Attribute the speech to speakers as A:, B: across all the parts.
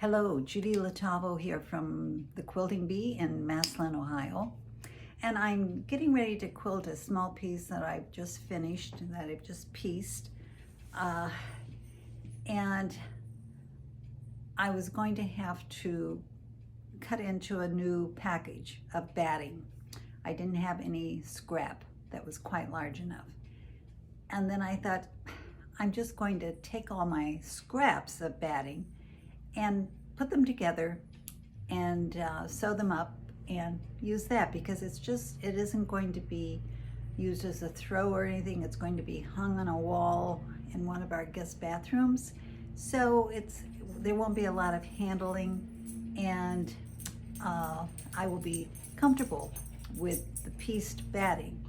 A: Hello, Judy here from the Quilting Bee in Massillon, Ohio. And I'm getting ready to quilt a small piece that I've just finished, that I've just pieced. And I was going to have to cut into a new package of batting. I didn't have any scrap that was quite large enough. And then I thought, I'm just going to take all my scraps of batting and put them together and sew them up and use that, because it isn't going to be used as a throw or anything. It's going to be hung on a wall in one of our guest bathrooms. So there won't be a lot of handling, and I will be comfortable with the pieced batting.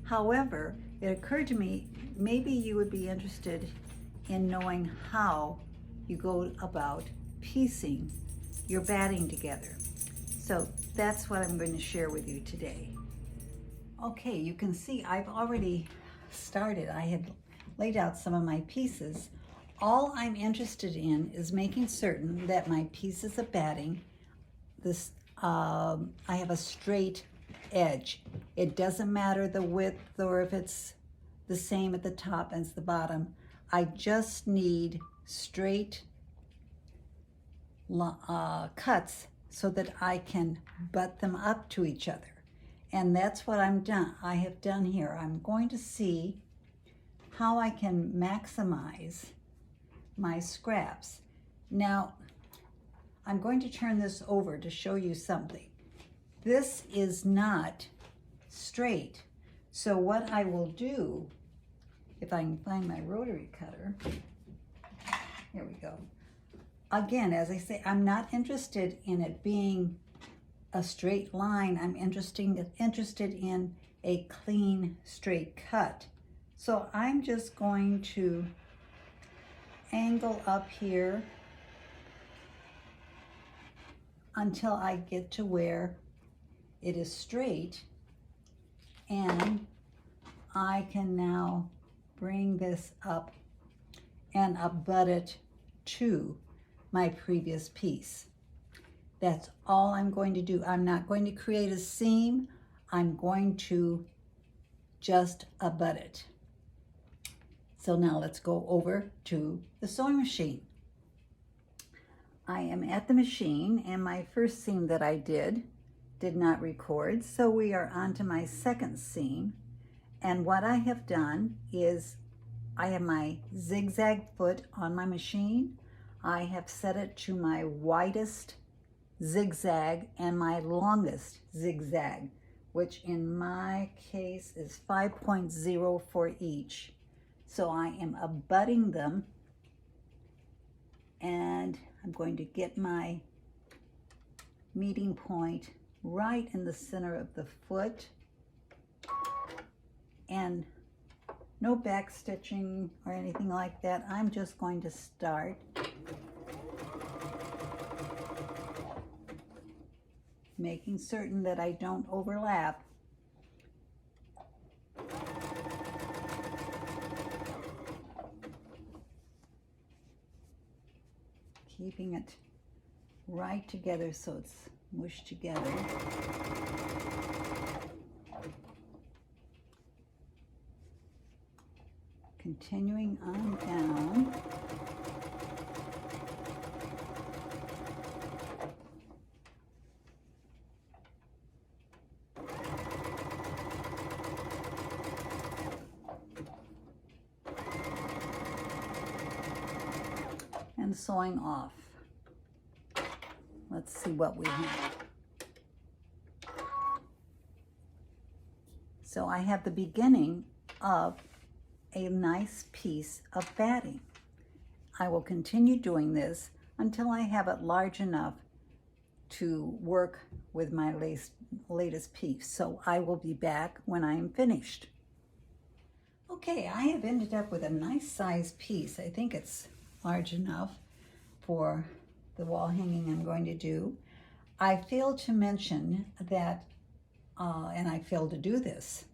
A: However, it occurred to me, maybe you would be interested in knowing how you go about piecing your batting together. So that's what I'm going to share with you today. Okay, you can see I've already started. I had laid out some of my pieces. All I'm interested in is making certain that my pieces of batting, I have a straight edge. It doesn't matter the width or if it's the same at the top as the bottom. I just need straight cuts so that I can butt them up to each other. And that's what I have done here. I'm going to see how I can maximize my scraps. Now, I'm going to turn this over to show you something. This is not straight. So what I will do, if I can find my rotary cutter, here we go. Again, as I say, I'm not interested in it being a straight line. I'm interested in a clean, straight cut. So I'm just going to angle up here until I get to where it is straight, and I can now bring this up and abut it to my previous piece. That's all I'm going to do. I'm not going to create a seam. I'm going to just abut it. So now let's go over to the sewing machine. I am at the machine, and my first seam that I did not record, so we are on to my second seam. And what I have done is I have my zigzag foot on my machine. I have set it to my widest zigzag and my longest zigzag, which in my case is 5.0 for each. So I am abutting them, and I'm going to get my meeting point right in the center of the foot, and no back stitching or anything like that. I'm just going to start making certain that I don't overlap. Keeping it right together so it's mushed together. Continuing on down. And sewing off. Let's see what we have. So I have the beginning of a nice piece of batting. I will continue doing this until I have it large enough to work with my latest piece. So I will be back when I am finished. Okay, I have ended up with a nice size piece. I think it's large enough for the wall hanging I'm going to do. I failed to mention that, and I failed to do this,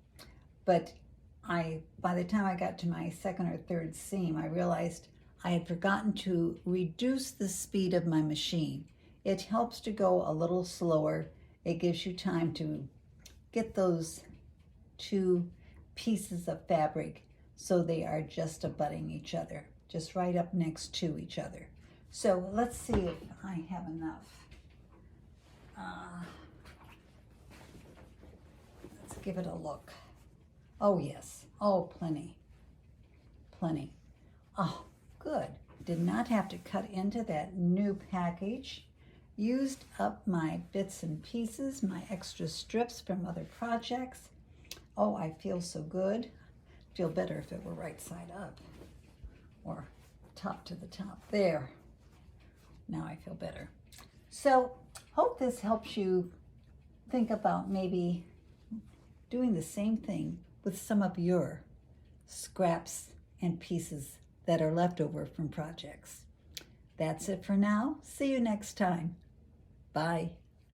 A: but by the time I got to my second or third seam, I realized I had forgotten to reduce the speed of my machine. It helps to go a little slower. It gives you time to get those two pieces of fabric so they are just abutting each other, just right up next to each other. So let's see if I have enough. Let's give it a look. Oh yes, oh plenty, plenty. Oh, good. Did not have to cut into that new package. Used up my bits and pieces, my extra strips from other projects. Oh, I feel so good. Feel better if it were right side up or top to the top. There. Now I feel better. So, hope this helps you think about maybe doing the same thing with some of your scraps and pieces that are left over from projects. That's it for now. See you next time. Bye.